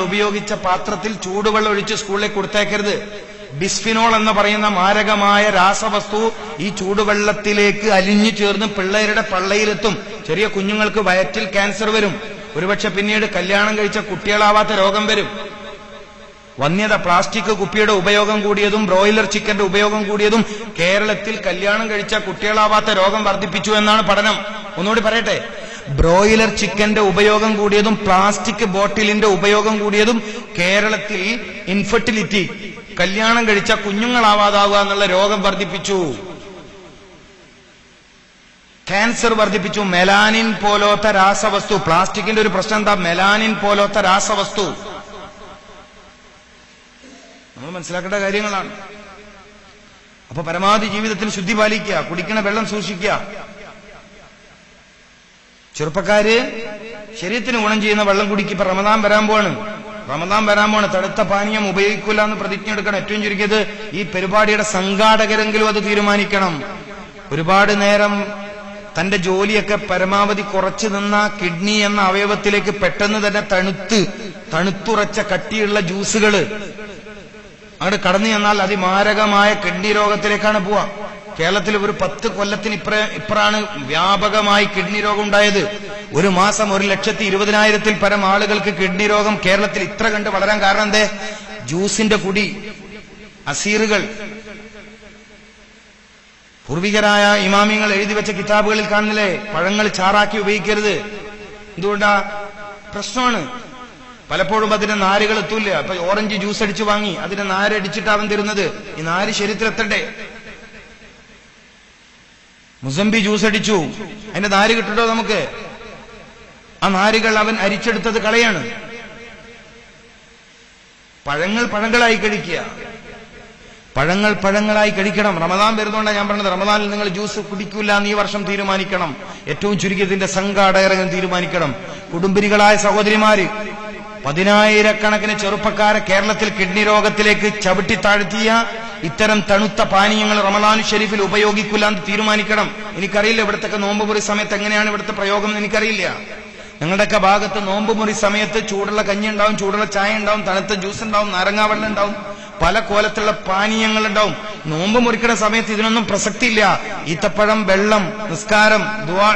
ഉപയോഗിച്ച പാത്രത്തിൽ ചൂടുവെള്ളം ഒഴിച്ച് സ്കൂളിലേക്ക് കൊടുത്തേക്കരുത്. ബിസ്ഫിനോൾ എന്ന് പറയുന്ന മാരകമായ രാസവസ്തു ഈ ചൂടുവെള്ളത്തിലേക്ക് അലിഞ്ഞു ചേർന്ന് പിള്ളേരുടെ പള്ളയിലെത്തും. ചെറിയ കുഞ്ഞുങ്ങൾക്ക് വയറ്റിൽ ക്യാൻസർ വരും. ഒരുപക്ഷെ പിന്നീട് കല്യാണം കഴിച്ച കുട്ടികളാവാത്ത രോഗം വരും. വന്യത പ്ലാസ്റ്റിക് കുപ്പിയുടെ ഉപയോഗം കൂടിയതും ബ്രോയിലർ ചിക്കന്റെ ഉപയോഗം കൂടിയതും കേരളത്തിൽ കല്യാണം കഴിച്ച കുട്ടികളാവാത്ത രോഗം വർദ്ധിപ്പിച്ചു എന്നാണ് പഠനം. ഒന്നുകൂടി പറയട്ടെ, ബ്രോയിലർ ചിക്കന്റെ ഉപയോഗം കൂടിയതും പ്ലാസ്റ്റിക് ബോട്ടിലിന്റെ ഉപയോഗം കൂടിയതും കേരളത്തിൽ ഇൻഫെർട്ടിലിറ്റി, കല്യാണം കഴിച്ച കുഞ്ഞുങ്ങളാവാതാവുക എന്നുള്ള രോഗം വർദ്ധിപ്പിച്ചു. ക്യാൻസർ വർദ്ധിപ്പിച്ചു. മെലാനിൻ പോലത്തെ രാസവസ്തു, പ്ലാസ്റ്റിക്കിന്റെ ഒരു പ്രശ്നം എന്താ? മെലാനിൻ പോലത്തെ രാസവസ്തു. നമ്മൾ മനസ്സിലാക്കേണ്ട കാര്യങ്ങളാണ്. അപ്പൊ പരമാവധി ജീവിതത്തിൽ ശുദ്ധി പാലിക്കുക, കുടിക്കണ വെള്ളം സൂക്ഷിക്കുക. ചെറുപ്പക്കാര് ശരീരത്തിന് ഗുണം ചെയ്യുന്ന വെള്ളം കുടിക്കുക. ഇപ്പൊ റമദാൻ വരാൻ പോവാണ്. തടുത്ത പാനീയം ഉപയോഗിക്കില്ല എന്ന് പ്രതിജ്ഞ എടുക്കണം. ഏറ്റവും ചുരുക്കിയത് ഈ പരിപാടിയുടെ സംഘാടകരെങ്കിലും അത് തീരുമാനിക്കണം. ഒരുപാട് നേരം തന്റെ ജോലിയൊക്കെ പരമാവധി കുറച്ചു നിന്ന കിഡ്നി എന്ന അവയവത്തിലേക്ക് പെട്ടെന്ന് തന്നെ തണുത്തുറച്ച കട്ടിയുള്ള ജ്യൂസുകള് അങ്ങോട്ട് കടന്നു ചെന്നാൽ അതിമാരകമായ കിഡ്നി രോഗത്തിലേക്കാണ് പോവാ. കേരളത്തിൽ ഒരു 10 കൊല്ലത്തിന് ഇപ്പറാണ് വ്യാപകമായി കിഡ്നി രോഗം ഉണ്ടായത്. ഒരു മാസം 1,20,000-ൽ പരം ആളുകൾക്ക് കിഡ്നി രോഗം കേരളത്തിൽ ഇത്ര കണ്ട് വളരാൻ കാരണം എന്തേ? ജ്യൂസിന്റെ കുടി, അസീറുകൾ. പൂർവികരായ ഇമാമിങ്ങൾ എഴുതി വെച്ച കിതാബുകളിൽ കാണുന്നില്ലേ, പഴങ്ങൾ ചാറാക്കി ഉപയോഗിക്കരുത്. എന്തുകൊണ്ടാ? പ്രശ്നമാണ്. പലപ്പോഴും അതിന്റെ നാരുകൾ എത്തൂല്ല. അപ്പൊ ഓറഞ്ച് ജ്യൂസ് അടിച്ചു വാങ്ങി അതിന്റെ നാരടിച്ചിട്ടാവൻ തരുന്നത്. ഈ നാര് ശരീരത്തിലെത്തണ്ടേ? മുസംബി ജ്യൂസ് അടിച്ചു, അതിന്റെ നാര് കിട്ടട്ടോ നമുക്ക്? ആ നാരുകൾ അവൻ അരിച്ചെടുത്തത് കളയാണ്. പഴങ്ങളായി കഴിക്കുക, പഴങ്ങളായി കഴിക്കണം. റമദാൻ വരുന്നതുകൊണ്ടാണ് ഞാൻ പറഞ്ഞത്, റമദാനിൽ നിങ്ങൾ ജ്യൂസ് കുടിക്കൂല എന്ന് ഈ വർഷം തീരുമാനിക്കണം. ഏറ്റവും ചുരുക്കിയതിന്റെ സംഘാടകരങ്ങൾ തീരുമാനിക്കണം. കുടുംബിനികളായ സഹോദരിമാര്, 10,000-കണക്കിന് ചെറുപ്പക്കാരെ കേരളത്തിൽ കിഡ്നി രോഗത്തിലേക്ക് ചവിട്ടി താഴ്ത്തിയ ഇത്തരം തണുത്ത പാനീയങ്ങൾ റമദാൻ ഷരീഫിൽ ഉപയോഗിക്കില്ല എന്ന് തീരുമാനിക്കണം. എനിക്കറിയില്ല ഇവിടത്തെ നോമ്പ് മുറി സമയത്ത് എങ്ങനെയാണ് ഇവിടുത്തെ പ്രയോഗം എന്ന് എനിക്കറിയില്ല. ഞങ്ങളുടെയൊക്കെ ഭാഗത്ത് നോമ്പ് മുറി സമയത്ത് ചൂടുള്ള കഞ്ഞി ഉണ്ടാവും, ചൂടുള്ള ചായ ഉണ്ടാവും, തണുത്ത ജ്യൂസ് ഉണ്ടാവും, നാരങ്ങാവെള്ളം ഉണ്ടാവും, പല കോലത്തുള്ള പാനീയങ്ങൾ ഉണ്ടാവും. നോമ്പ് മുറിക്കുന്ന സമയത്ത് ഇതിനൊന്നും പ്രസക്തിയില്ല. ഈത്തപ്പഴം, വെള്ളം, നിസ്കാരം, ദുആ,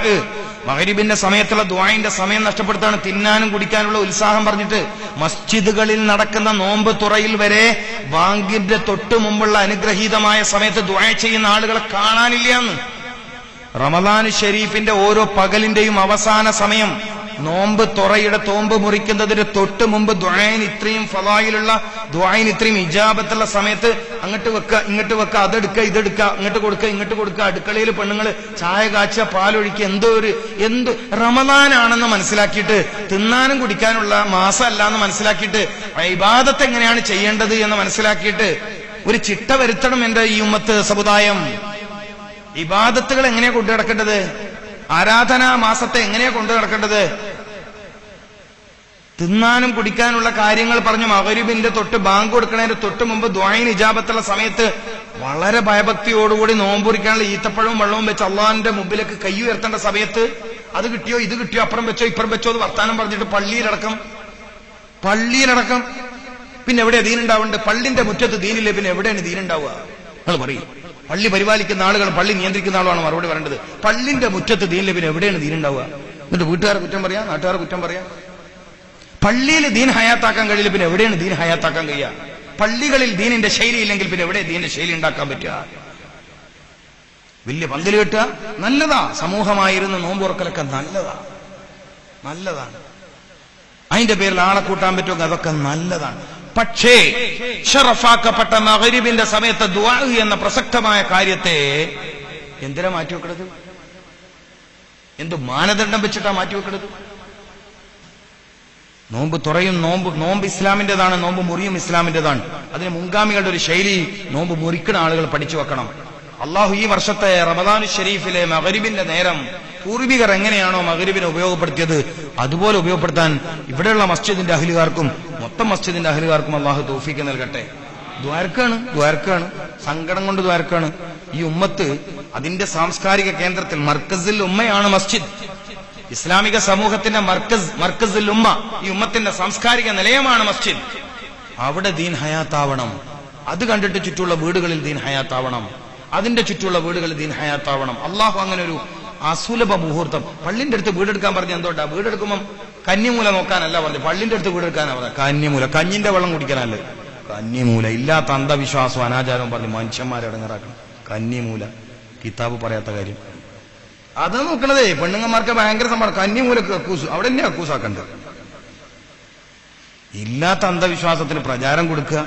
മഗ്രിബിന്റെ സമയത്തുള്ള ദുആന്റെ സമയം നഷ്ടപ്പെടുത്താണ്. തിന്നാനും കുടിക്കാനുള്ള ഉത്സാഹം പറഞ്ഞിട്ട് മസ്ജിദുകളിൽ നടക്കുന്ന നോമ്പ് തുറയിൽ വരെ ബാങ്കിന്റെ തൊട്ടു മുമ്പുള്ള അനുഗ്രഹീതമായ സമയത്ത് ദുആ ചെയ്യുന്ന ആളുകളെ കാണാനില്ല എന്ന്. റമദാൻ ഷരീഫിന്റെ ഓരോ പകലിന്റെയും അവസാന സമയം നോമ്പ് തുറയുടെ തോമ്പ് മുറിക്കുന്നതിന് തൊട്ട് മുമ്പ് ദുആന് ഇത്രയും ഫളായിലുള്ള, ദുആന് ഇത്രയും ഇജാബത്തുള്ള സമയത്ത് അങ്ങോട്ട് വെക്കുക, ഇങ്ങോട്ട് വെക്കുക, അതെടുക്കുക, ഇതെടുക്കുക, അങ്ങോട്ട് കൊടുക്കുക, ഇങ്ങോട്ട് കൊടുക്കുക. അടുക്കളയിൽ പെണ്ണുങ്ങൾ ചായ കാച്ചുക, പാലൊഴിക്കുക. എന്ത് റമദാനാണെന്ന് മനസ്സിലാക്കിയിട്ട്, തിന്നാനും കുടിക്കാനുള്ള മാസമല്ല എന്ന് മനസ്സിലാക്കിയിട്ട്, ഇബാദത്ത് എങ്ങനെയാണ് ചെയ്യേണ്ടത് എന്ന് മനസ്സിലാക്കിയിട്ട് ഒരു ചിട്ട വരുത്തണം എന്റെ ഈ ഉമ്മത്ത് സമുദായം. ഇബാദത്തുകൾ എങ്ങനെയാ കൊണ്ടു നടക്കേണ്ടത്? ആരാധനാ മാസത്തെ എങ്ങനെയാ കൊണ്ടു നടക്കേണ്ടത്? തിന്നാനും കുടിക്കാനുള്ള കാര്യങ്ങൾ പറഞ്ഞു മഗ്രിബിന്റെ തൊട്ട് ബാങ്ക് കൊടുക്കുന്നതിന്റെ തൊട്ട് മുമ്പ് ദുആഇന് ഇജാബത്തുള്ള സമയത്ത് വളരെ ഭയഭക്തിയോടുകൂടി നോമ്പുറിക്കാനുള്ള ഈത്തപ്പഴവും വെള്ളവും വെച്ച് അള്ളാഹിന്റെ മുമ്പിലേക്ക് കൈ ഉയർത്തേണ്ട സമയത്ത് അത് കിട്ടിയോ, ഇത് കിട്ടിയോ, അപ്പുറം വെച്ചോ ഇപ്പുറം വെച്ചോ എന്ന് വർത്താനം പറഞ്ഞിട്ട് പള്ളിയിലടക്കം പിന്നെ എവിടെയാ ദീനുണ്ടാവേണ്ടത്? പള്ളിന്റെ മുറ്റത്ത് ദീനില്ലേ, പിന്നെ എവിടെയാണ് ദീനുണ്ടാവുക? നിങ്ങൾ പറയും. പള്ളി പരിപാലിക്കുന്ന ആളുകൾ, പള്ളി നിയന്ത്രിക്കുന്ന ആളാണ് മറുപടി പറയേണ്ടത്. പള്ളിന്റെ മുറ്റത്ത് ദീനില്ലേ, പിന്നെ എവിടെയാണ് ദീനുണ്ടാവുക? എന്നിട്ട് വീട്ടുകാരെ കുറ്റം പറയാം, നാട്ടുകാരെ കുറ്റം പറയാം. പള്ളിയിൽ ദീൻ ഹയാത്താക്കാൻ കഴിയില്ല, പിന്നെ എവിടെയാണ് ദീൻ ഹയാത്താക്കാൻ കഴിയുക? പള്ളികളിൽ ദീനിന്റെ ശൈലി ഇല്ലെങ്കിൽ പിന്നെ എവിടെ ദീനിന്റെ ശൈലി ഉണ്ടാക്കാൻ പറ്റുക? വലിയ പന്തല് കെട്ടുക നല്ലതാ, സമൂഹമായിരുന്നു നോമ്പുറക്കലൊക്കെ നല്ലതാണ്. അതിന്റെ പേരിൽ ആളെ കൂട്ടാൻ പറ്റുമെങ്കിൽ അതൊക്കെ നല്ലതാണ്. പക്ഷേ ഷറഫാക്കപ്പെട്ട മഗ്രിബിന്റെ സമയത്ത് ദുആ എന്ന പ്രസക്തമായ കാര്യത്തെ എന്തിനാ മാറ്റിവെക്കണത്? എന്ത് മാനദണ്ഡം വെച്ചിട്ടാ മാറ്റിവെക്കണത്? നോമ്പ് തുറയും നോമ്പ് ഇസ്ലാമിന്റേതാണ്, നോമ്പ് മുറിയും ഇസ്ലാമിന്റേതാണ്. അതിന് മുൻഗാമികളുടെ ഒരു ശൈലി നോമ്പ് മുറിക്കുന്ന ആളുകൾ പഠിച്ചു വെക്കണം. അള്ളാഹു ഈ വർഷത്തെ റമദാൻ ഷരീഫിലെ മഗ്രിബിന്റെ നേരം പൂർവികർ എങ്ങനെയാണോ മഗ്രിബിനെ ഉപയോഗപ്പെടുത്തിയത് അതുപോലെ ഉപയോഗപ്പെടുത്താൻ ഇവിടെയുള്ള മസ്ജിദിന്റെ അഹ്ലുകാർക്കും മൊത്തം മസ്ജിദിന്റെ അഹ്ലുകാർക്കും അള്ളാഹു തൗഫീഖ് നൽകട്ടെ. ദ്വാരക്കാണ്, സങ്കടം കൊണ്ട് ദ്വാരക്കാണ്. ഈ ഉമ്മത്ത് അതിന്റെ സാംസ്കാരിക കേന്ദ്രത്തിൽ മർക്കസിൽ ഉമ്മയാണ് മസ്ജിദ്. ഇസ്ലാമിക സമൂഹത്തിന്റെ മർക്കസുൽ ഉമ്മ, ഈ ഉമ്മത്തിന്റെ സാംസ്കാരിക നിലയമാണ് മസ്ജിദ്. അവിടെ ദീൻ ഹയാത്താവണം. അത് കണ്ടിട്ട് ചുറ്റുള്ള വീടുകളിൽ ദീൻ ഹയാത്താവണം. അതിന്റെ ചുറ്റുള്ള വീടുകളിൽ ദീൻ ഹയാത്താവണം. അള്ളാഹു അങ്ങനെ ഒരു അസുലഭ മുഹൂർത്തം. പള്ളിന്റെ അടുത്ത് വീടെടുക്കാൻ പറഞ്ഞ എന്തോട്ടാ? വീടെടുക്കുമ്പോൾ കന്നിമൂല നോക്കാനല്ല പറഞ്ഞു, പള്ളിന്റെ അടുത്ത് വീടെടുക്കാനാ പറഞ്ഞ. കന്നിമൂല, കഞ്ഞിന്റെ വെള്ളം കുടിക്കാനല്ലേ കന്നിമൂല. ഇല്ലാത്ത അന്ധവിശ്വാസവും അനാചാരവും പറഞ്ഞ് മനുഷ്യന്മാരെ ഇടങ്ങറാക്കണം. കന്നിമൂല കിതാബ് പറയാത്ത കാര്യം അത് നോക്കണതേ. പെണ്ണുങ്ങന്മാർക്ക് ഭയങ്കര സംഭവം. കന്നിമൂലക്ക് കക്കൂസ്, അവിടെ തന്നെ കക്കൂസാക്കണ്ട്. ഇല്ലാത്ത അന്ധവിശ്വാസത്തിന് പ്രചാരം കൊടുക്കുക.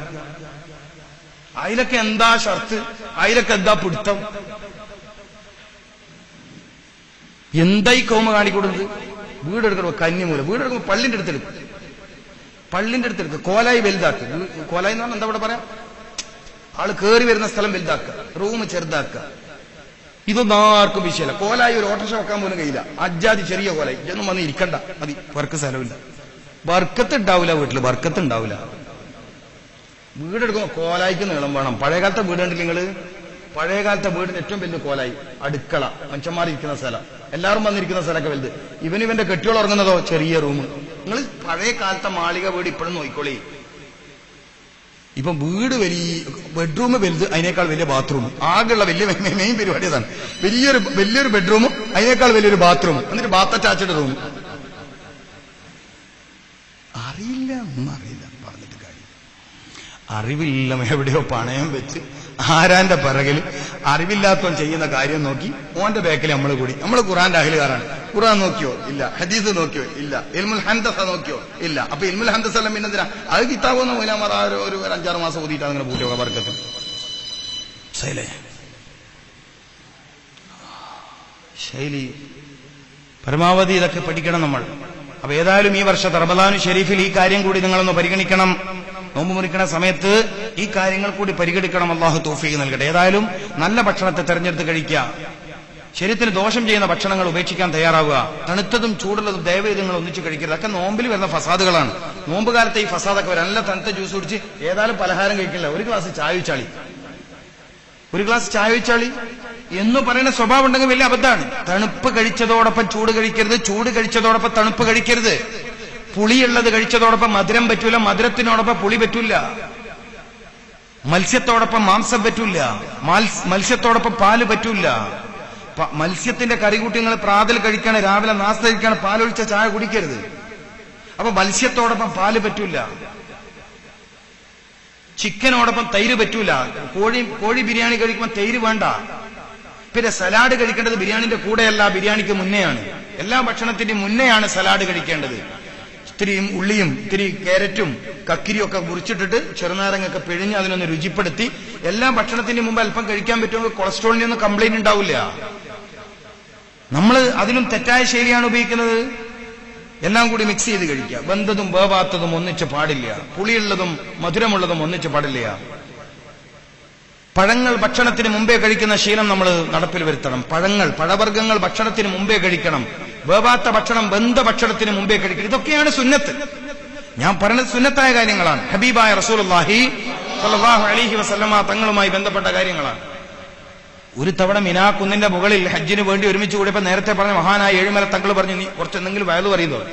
അതിലൊക്കെ എന്താ ഷർത്ത്, അതിലൊക്കെ എന്താ പിടുത്തം, എന്തായി കൗമ കാണിക്കൊടുക്കുന്നത്? വീടെടുക്കണോ കന്നിമൂല? വീടെടുക്കുമ്പോ പള്ളിന്റെ അടുത്തെടുക്കും, പള്ളിന്റെ അടുത്തെടുക്കുക. കോലായി വലുതാക്കുക. കോലായി എന്ന് പറഞ്ഞാൽ എന്താ ഇവിടെ പറയാം? ആള് കയറി വരുന്ന സ്ഥലം വലുതാക്കുക, റൂം ചെറുതാക്കുക. ഇതൊന്നും ആർക്കും വിഷയമല്ല. കോലായി ഒരു ഓട്ടോറിക്ഷ വെക്കാൻ പോലും കഴിയില്ല. അജ്ജാതി ചെറിയ കോലായി. ഇതൊന്നും വന്ന് ഇരിക്കണ്ട, മതി. വർക്ക് സ്ഥലമില്ല, ബർക്കത്ത് ഉണ്ടാവില്ല വീട്ടില്, ബർക്കത്ത് ഉണ്ടാവില്ല. വീടെടുക്കുമ്പോ കോലായിക്ക് നീളം വേണം. പഴയകാലത്തെ വീട് കണ്ടില്ല നിങ്ങള്? പഴയകാലത്തെ വീടിന് ഏറ്റവും വലിയ കോലായി അടുക്കള, മനുഷ്യന്മാരിരിക്കുന്ന സ്ഥലം, എല്ലാവരും വന്നിരിക്കുന്ന സ്ഥലമൊക്കെ വലുത്. ഇവന്റെ കെട്ടിയോൾ ഉറങ്ങുന്നതോ ചെറിയ റൂം. നിങ്ങൾ പഴയ കാലത്തെ മാളിക വീട് ഇപ്പോഴും നോക്കിക്കോളി. ഇപ്പൊ വീട് വലിയ ബെഡ്റൂം വലുത്, അതിനേക്കാൾ വലിയ ബാത്റൂം. ആകെയുള്ള വലിയ മെയിൻ പരിപാടി അതാണ്. വലിയൊരു ബെഡ്റൂമും അതിനേക്കാൾ വലിയൊരു ബാത്റൂം, എന്നിട്ട് ബാത്ത് അറ്റാച്ച്ഡ് റൂം. അറിയില്ല, ഒന്നും അറിയില്ല, പറഞ്ഞിട്ട് കാര്യം. അറിവില്ല, എവിടെയോ പണയം വെച്ച് ആരാന്റെ പിറകിൽ അറിവില്ലാത്തവൻ ചെയ്യുന്ന കാര്യം നോക്കി ഓന്റെ ബാക്കിൽ നമ്മൾ കൂടി. നമ്മൾ ഖുറാന്റെ അഹ്ലുകാരാണ്. ഖുറാൻ നോക്കിയോ? ഇല്ല. ഹദീസ് നോക്കിയോ? ഇല്ല. ഇൽമുൽ ഹൻദസ നോക്കിയോ? ഇല്ല. അപ്പൊ ഇൽമുൽ ഹൻദസ എല്ലാം പിന്നെന്തിനാ? അത് കിതാബൊന്നും മൂലാമാർ ഒരു 5-6 മാസം ഓതിയിട്ട് അങ്ങനെ പൂട്ടിയോ വർക്കത്ത് ശൈലി. പരമാവധി ഇതൊക്കെ പഠിക്കണം നമ്മൾ. അപ്പൊ ഏതായാലും ഈ വർഷത്തെ റമദാനു ഷരീഫിൽ ഈ കാര്യം കൂടി നിങ്ങളൊന്ന് പരിഗണിക്കണം. നോമ്പ് മുറിക്കുന്ന സമയത്ത് ഈ കാര്യങ്ങൾ കൂടി പരിഗണിക്കണം. അള്ളാഹു തൗഫീഖ് നൽകട്ടെ. ഏതായാലും നല്ല ഭക്ഷണത്തെ തെരഞ്ഞെടുത്ത് കഴിക്കുക. ശരീരത്തിന് ദോഷം ചെയ്യുന്ന ഭക്ഷണങ്ങൾ ഉപേക്ഷിക്കാൻ തയ്യാറാവുക. തണുത്തതും ചൂടുള്ളതും ദയവേത് നിങ്ങൾ ഒന്നിച്ച് കഴിക്കരുത്. അതൊക്കെ നോമ്പിൽ വരുന്ന ഫസാദുകളാണ്. നോമ്പ് കാലത്ത് ഈ ഫസാദൊക്കെ വരും. നല്ല തണുത്ത ജ്യൂസ് കുടിച്ച് ഏതായാലും പലഹാരം കഴിക്കില്ല, ഒരു ഗ്ലാസ് ചായ വെച്ചാളി, ഒരു ഗ്ലാസ് ചായ വെച്ചാളി എന്ന് പറയുന്ന സ്വഭാവം ഉണ്ടെങ്കിൽ വലിയ അബദ്ധമാണ്. തണുപ്പ് കഴിച്ചതോടൊപ്പം ചൂട് കഴിക്കരുത്, ചൂട് കഴിച്ചതോടൊപ്പം തണുപ്പ് കഴിക്കരുത്. പുളിയുള്ളത് കഴിച്ചതോടൊപ്പം മധുരം പറ്റൂല, മധുരത്തിനോടൊപ്പം പുളി പറ്റൂല. മത്സ്യത്തോടൊപ്പം മാംസം പറ്റൂല, മത്സ്യത്തോടൊപ്പം പാല് പറ്റൂല. മത്സ്യത്തിന്റെ കറികൂട്ടിങ്ങൾ പ്രാതൽ കഴിക്കാണ്, രാവിലെ നാസ്ത കഴിക്കാണ്, പാലൊഴിച്ച ചായ കുടിക്കരുത്. അപ്പൊ മത്സ്യത്തോടൊപ്പം പാല് പറ്റൂല. ചിക്കനോടൊപ്പം തൈര് പറ്റൂല. കോഴി ബിരിയാണി കഴിക്കുമ്പോൾ തൈര് വേണ്ട. പിന്നെ സലാഡ് കഴിക്കേണ്ടത് ബിരിയാണിന്റെ കൂടെയല്ല, ബിരിയാണിക്ക് മുന്നെയാണ്. എല്ലാ ഭക്ഷണത്തിന്റെയും മുന്നെയാണ് സലാഡ് കഴിക്കേണ്ടത്. ഇത്തിരി ഉള്ളിയും ഇത്തിരി ക്യാരറ്റും കക്കിരിയും ഒക്കെ മുറിച്ചിട്ടിട്ട് ചെറുനാരങ്ങൊക്കെ പിഴിഞ്ഞ് അതിനൊന്ന് രുചിപ്പെടുത്തി എല്ലാ ഭക്ഷണത്തിന്റെ മുമ്പ് അല്പം കഴിക്കാൻ പറ്റുമെങ്കിൽ കൊളസ്ട്രോളിനൊന്നും കംപ്ലൈന്റ് ഉണ്ടാവില്ല. നമ്മൾ അതിലും തെറ്റായ ശൈലിയാണ് ഉപയോഗിക്കുന്നത്. എല്ലാം കൂടി മിക്സ് ചെയ്ത് കഴിക്കുക. വെന്തതും വേവാത്തതും ഒന്നിച്ച് പാടില്ല. പുളിയുള്ളതും മധുരമുള്ളതും ഒന്നിച്ച് പാടില്ല. പഴങ്ങൾ ഭക്ഷണത്തിന് മുമ്പേ കഴിക്കുന്ന ശീലം നമ്മൾ നടപ്പിൽ വരുത്തണം. പഴവർഗ്ഗങ്ങൾ ഭക്ഷണത്തിന് മുമ്പേ കഴിക്കണം. വേവാത്ത ഭക്ഷണം വെന്ത ഭക്ഷണത്തിന് മുമ്പേ കഴിക്കണം. ഇതൊക്കെയാണ് സുന്നത്ത്. ഞാൻ പറയുന്നത് സുന്നത്തായ കാര്യങ്ങളാണ്. ഹബീബായ റസൂലുള്ളാഹി സ്വല്ലല്ലാഹു അലൈഹി വസല്ലമ തങ്ങളുമായി ബന്ധപ്പെട്ട കാര്യങ്ങളാണ്. ഒരു തവണ മിനാ കുന്നിന്റെ മുകളിൽ ഹജ്ജിന് വേണ്ടി ഒരുമിച്ച് കൂടിയപ്പോ നേരത്തെ പറഞ്ഞ മഹാനായ ഏഴുമല തങ്ങൾ പറഞ്ഞു, നീ കുറച്ചെന്തെങ്കിലും വയലു പറയുന്നത്.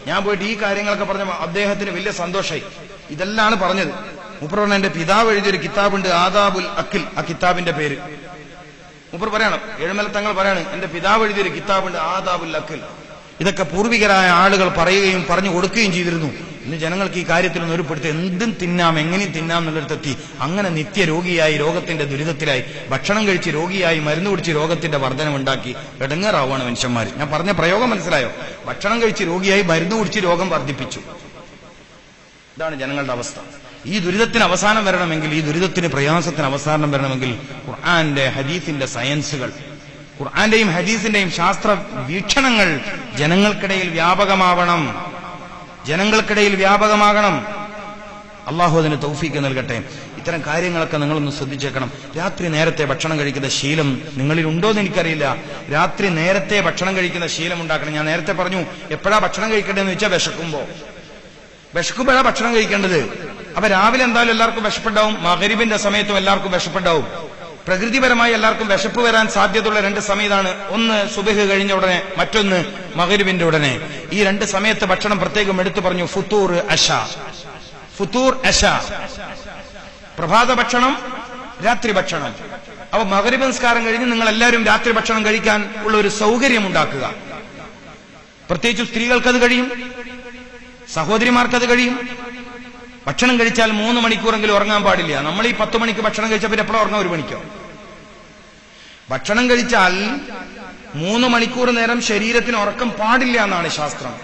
ഞാൻ പോയിട്ട് ഈ കാര്യങ്ങളൊക്കെ പറഞ്ഞ അദ്ദേഹത്തിന് വലിയ സന്തോഷമായി. ഇതെല്ലാം പറഞ്ഞത് മൂപ്പർ പറഞ്ഞ എന്റെ പിതാവ് എഴുതിയൊരു കിതാബുണ്ട്, ആദാബുൽ അക്കിൽ. ആ കിതാബിന്റെ പേര് മൂപ്പർ പറയണം, ഏഴുമല തങ്ങൾ പറയാണ്, എന്റെ പിതാവ് എഴുതിയൊരു കിതാബുണ്ട്, ആദാബുൽ അക്കിൽ. ഇതൊക്കെ പൂർവികരായ ആളുകൾ പറയുകയും പറഞ്ഞു കൊടുക്കുകയും ചെയ്തിരുന്നു. ഇന്ന് ജനങ്ങൾക്ക് ഈ കാര്യത്തിലൊന്നും ഒരുപ്പെടുത്തി എന്തും തിന്നാം, എങ്ങനെയും തിന്നാം എന്നുള്ളിടത്തെത്തി. അങ്ങനെ നിത്യരോഗിയായി, രോഗത്തിന്റെ ദുരിതത്തിലായി, ഭക്ഷണം കഴിച്ച് രോഗിയായി, മരുന്ന് കുടിച്ച് രോഗത്തിന്റെ വർധനമുണ്ടാക്കി ഇടങ്ങേറാവുകയാണ് മനുഷ്യന്മാർ. ഞാൻ പറഞ്ഞ പ്രയോഗം മനസ്സിലായോ? ഭക്ഷണം കഴിച്ച് രോഗിയായി, മരുന്ന് കുടിച്ച് രോഗം വർദ്ധിപ്പിച്ചു. ഇതാണ് ജനങ്ങളുടെ അവസ്ഥ. ഈ ദുരിതത്തിന് അവസാനം വരണമെങ്കിൽ, ഈ ദുരിതത്തിന് പ്രയാസത്തിന് അവസാനം വരണമെങ്കിൽ ഖുർആന്റെ ഹദീസിന്റെ സയൻസുകൾ, ഖുർആന്റെയും ഹദീസിന്റെയും ശാസ്ത്ര വീക്ഷണങ്ങൾ ജനങ്ങൾക്കിടയിൽ വ്യാപകമാവണം. അള്ളാഹു അതിന് തൗഫീക്ക് നൽകട്ടെ. ഇത്തരം കാര്യങ്ങളൊക്കെ നിങ്ങളൊന്ന് ശ്രദ്ധിച്ചേക്കണം. രാത്രി നേരത്തെ ഭക്ഷണം കഴിക്കുന്ന ശീലം നിങ്ങളിൽ ഉണ്ടോയെന്ന് എനിക്കറിയില്ല. രാത്രി നേരത്തെ ഭക്ഷണം കഴിക്കുന്ന ശീലം ഉണ്ടാക്കണം. ഞാൻ നേരത്തെ പറഞ്ഞു, എപ്പോഴാ ഭക്ഷണം കഴിക്കേണ്ടതെന്ന് വെച്ചാൽ വിശക്കുമ്പോഴാണ് ഭക്ഷണം കഴിക്കേണ്ടത്. അപ്പൊ രാവിലെ എന്തായാലും എല്ലാവർക്കും വിശപ്പുണ്ടാവും, മഗ്‌രിബിന്റെ സമയത്തും എല്ലാവർക്കും വിശപ്പുണ്ടാവും. പ്രകൃതിപരമായി എല്ലാവർക്കും വിശപ്പ് വരാൻ സാധ്യതയുള്ള 2 സമയത്താണ്. ഒന്ന് സുബഹ് കഴിഞ്ഞ ഉടനെ, മറ്റൊന്ന് മഗ്രിബിന്റെ ഉടനെ. ഈ 2 സമയത്ത് ഭക്ഷണം പ്രത്യേകം എടുത്തു പറഞ്ഞു. ഫുത്തൂർ അശ, ഫുത്തൂർ അശ, പ്രഭാത ഭക്ഷണം, രാത്രി ഭക്ഷണം. അപ്പൊ മഗ്രിബ് നിസ്കാരം കഴിഞ്ഞ് നിങ്ങൾ എല്ലാവരും രാത്രി ഭക്ഷണം കഴിക്കാൻ ഉള്ള ഒരു സൗകര്യം ഉണ്ടാക്കുക. പ്രത്യേകിച്ച് സ്ത്രീകൾക്കത് കഴിയും, സഹോദരിമാർക്കത് കഴിയും. ഭക്ഷണം കഴിച്ചാൽ 3 മണിക്കൂറെങ്കിലും ഉറങ്ങാൻ പാടില്ല. നമ്മൾ ഈ 10 മണിക്ക് ഭക്ഷണം കഴിച്ചാൽ പിന്നെ എപ്പോഴും ഉറങ്ങാം? 1 മണിക്കോ? ഭക്ഷണം കഴിച്ചാൽ 3 മണിക്കൂർ നേരം ശരീരത്തിന് ഉറക്കം പാടില്ല എന്നാണ് ശാസ്ത്രം.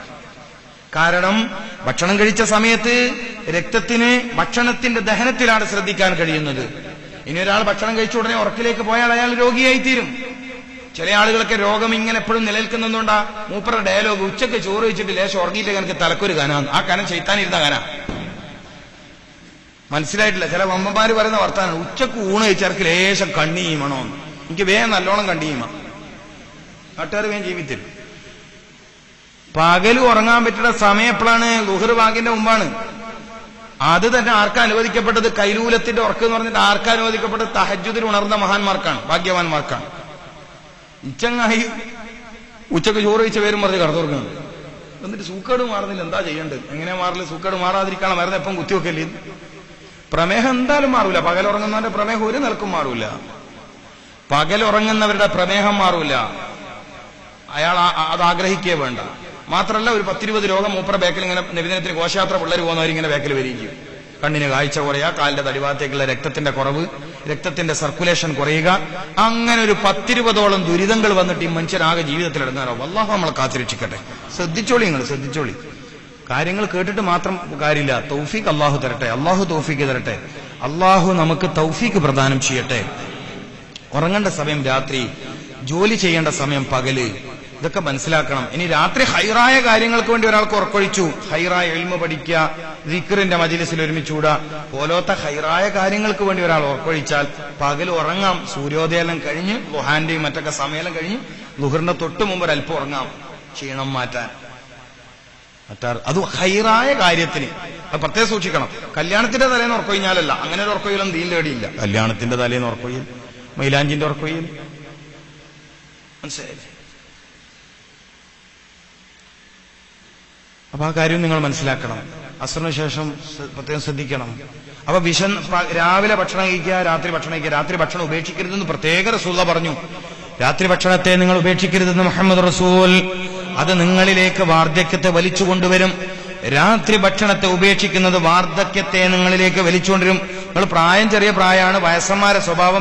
കാരണം ഭക്ഷണം കഴിച്ച സമയത്ത് രക്തത്തിന് ഭക്ഷണത്തിന്റെ ദഹനത്തിലാണ് ശ്രദ്ധിക്കാൻ കഴിയുന്നത്. ഇനി ഒരാൾ ഭക്ഷണം കഴിച്ച ഉടനെ ഉറക്കിലേക്ക് പോയാൽ അയാൾ രോഗിയായി തീരും. ചില ആളുകളൊക്കെ രോഗം ഇങ്ങനെ എപ്പോഴും നിലനിൽക്കുന്നതുകൊണ്ടാ മൂപ്പറുടെ ഡയലോഗ്, ഉച്ചക്ക് ചോറ് വെച്ചിട്ട് ലേശം ഉറങ്ങിയിട്ട് എനിക്ക് തലക്കൊരു കനാന്ന്. ആ കനം ചെയ്ത്താനിരുന്ന കന മനസ്സിലായിട്ടില്ല. ചില വമ്പന്മാര് പറയുന്ന വർത്താനം, ഉച്ചക്ക് ഊണ് കഴിച്ചവർക്ക് ലേശം കണ്ണിയുമണോന്ന്. എനിക്ക് വേഗം നല്ലോണം കണ്ണിയുമ, നാട്ടുകാർ വേഗം ജീവിതത്തിൽ. പകല് ഉറങ്ങാൻ പറ്റുന്ന സമയം എപ്പോഴാണ്? ളുഹർ ബാങ്കിന്റെ മുമ്പാണ്. അത് തന്നെ ആർക്കാ അനുവദിക്കപ്പെട്ടത്? കൈലൂലത്തിന്റെ ഉറക്കം എന്ന് പറഞ്ഞിട്ട് ആർക്കാ അനുവദിക്കപ്പെട്ടത്? തഹജ്ജുദിൽ ഉണർന്ന മഹാന്മാർക്കാണ്, ഭാഗ്യവാന്മാർക്കാണ്. ഇച്ചങ്ങായി ഉച്ചക്ക് ചോറ് കഴിച്ച പേരും പറഞ്ഞ് കടത്തുറങ്ങുന്നത്. എന്നിട്ട് സൂക്കേട് മാറുന്നില്ല, എന്താ ചെയ്യേണ്ടത്? എങ്ങനെ മാറില്ല? സൂക്കേട് മാറാതിരിക്കണം മരുന്ന് എപ്പം കുത്തിവെക്കല്ലേ? പ്രമേഹം എന്തായാലും മാറൂല. പകലുറങ്ങുന്നവന്റെ പ്രമേഹം ഒരു നിലക്കും മാറൂല. പകലുറങ്ങുന്നവരുടെ പ്രമേഹം മാറൂല. അയാൾ അത് ആഗ്രഹിക്കേ വേണ്ട. മാത്രമല്ല, ഒരു 10-20 രോഗം മൂപ്പറ ബാക്കിൽ ഇങ്ങനെ നബിദിനത്തിന് ഘോഷയാത്ര പിള്ളേർ പോകുന്നവരിങ്ങനെ ബാക്കിൽ വരികയും. കണ്ണിന് കാഴ്ച കുറയുക, കാലിന്റെ തടിഭാഗത്തേക്കുള്ള രക്തത്തിന്റെ കുറവ്, രക്തത്തിന്റെ സർക്കുലേഷൻ കുറയുക, അങ്ങനെ ഒരു 10-20ഓളം ദുരിതങ്ങൾ വന്നിട്ട് ഈ മനുഷ്യരാകെ ജീവിതത്തിൽ ഇടങ്ങാറാവും. അല്ലാഹു നമ്മളെ കാത്തിരക്ഷിക്കട്ടെ. ശ്രദ്ധിച്ചോളി, നിങ്ങൾ ശ്രദ്ധിച്ചോളി. കാര്യങ്ങൾ കേട്ടിട്ട് മാത്രം കാര്യമില്ല. തൗഫീഖ് അള്ളാഹു തരട്ടെ, അള്ളാഹു തൗഫീഖ് തരട്ടെ, അള്ളാഹു നമുക്ക് തൗഫീഖ് പ്രദാനം ചെയ്യട്ടെ. ഉറങ്ങേണ്ട സമയം രാത്രി, ജോലി ചെയ്യേണ്ട സമയം പകല്, ഇതൊക്കെ മനസ്സിലാക്കണം. ഇനി രാത്രി ഹൈറായ കാര്യങ്ങൾക്ക് വേണ്ടി ഒരാൾക്ക് ഉറക്കൊഴിച്ചു, ഹൈറായ ഇൽമു പഠിക്കുക, ദിക്റിന്റെ മജ്ലിസിൽ ഒരുമിച്ചൂടാ, പോലത്തെ ഹൈറായ കാര്യങ്ങൾക്ക് വേണ്ടി ഒരാൾ ഉറക്കൊഴിച്ചാൽ പകൽ ഉറങ്ങാം. സൂര്യോദയം കഴിഞ്ഞ് ളുഹാന്റെയും മറ്റൊക്കെ സമയം കഴിഞ്ഞ് ളുഹറിന്റെ തൊട്ട് മുമ്പ് ഒരല്പം ഉറങ്ങാം, ക്ഷീണം മാറ്റാൻ. അത് ഹൈറായ കാര്യത്തിന് അത് പ്രത്യേകം സൂക്ഷിക്കണം. കല്യാണത്തിന്റെ തലേന്ന് ഉറക്കൊഴിഞ്ഞാലല്ല, അങ്ങനെ ഒരു ഉറക്കൊയിലും ദീൻ തേടിയില്ല. കല്യാണത്തിന്റെ തലേന്ന് ഉറക്കൊയിൽ, മൈലാഞ്ചിന്റെ ഉറക്കൊയിൽ, മനസ്സിലായില്ലേ? അപ്പൊ ആ കാര്യം നിങ്ങൾ മനസ്സിലാക്കണം. അസ്റിന് ശേഷം പ്രത്യേകം ശ്രദ്ധിക്കണം. അപ്പൊ രാവിലെ ഭക്ഷണം കഴിക്കുക, രാത്രി ഭക്ഷണം കഴിക്കുക. രാത്രി ഭക്ഷണം ഉപേക്ഷിക്കരുതെന്ന് പ്രത്യേക റസൂൽ പറഞ്ഞു. രാത്രി ഭക്ഷണത്തെ നിങ്ങൾ ഉപേക്ഷിക്കരുതെന്ന് മുഹമ്മദ് റസൂൽ. അത് നിങ്ങളിലേക്ക് വാർദ്ധക്യത്തെ വലിച്ചു കൊണ്ടുവരും. രാത്രി ഭക്ഷണത്തെ ഉപേക്ഷിക്കുന്നത് വാർദ്ധക്യത്തെ നിങ്ങളിലേക്ക് വലിച്ചുകൊണ്ടുവരും. നിങ്ങൾ ചെറിയ പ്രായമാണ്, വയസ്സന്മാരെ സ്വഭാവം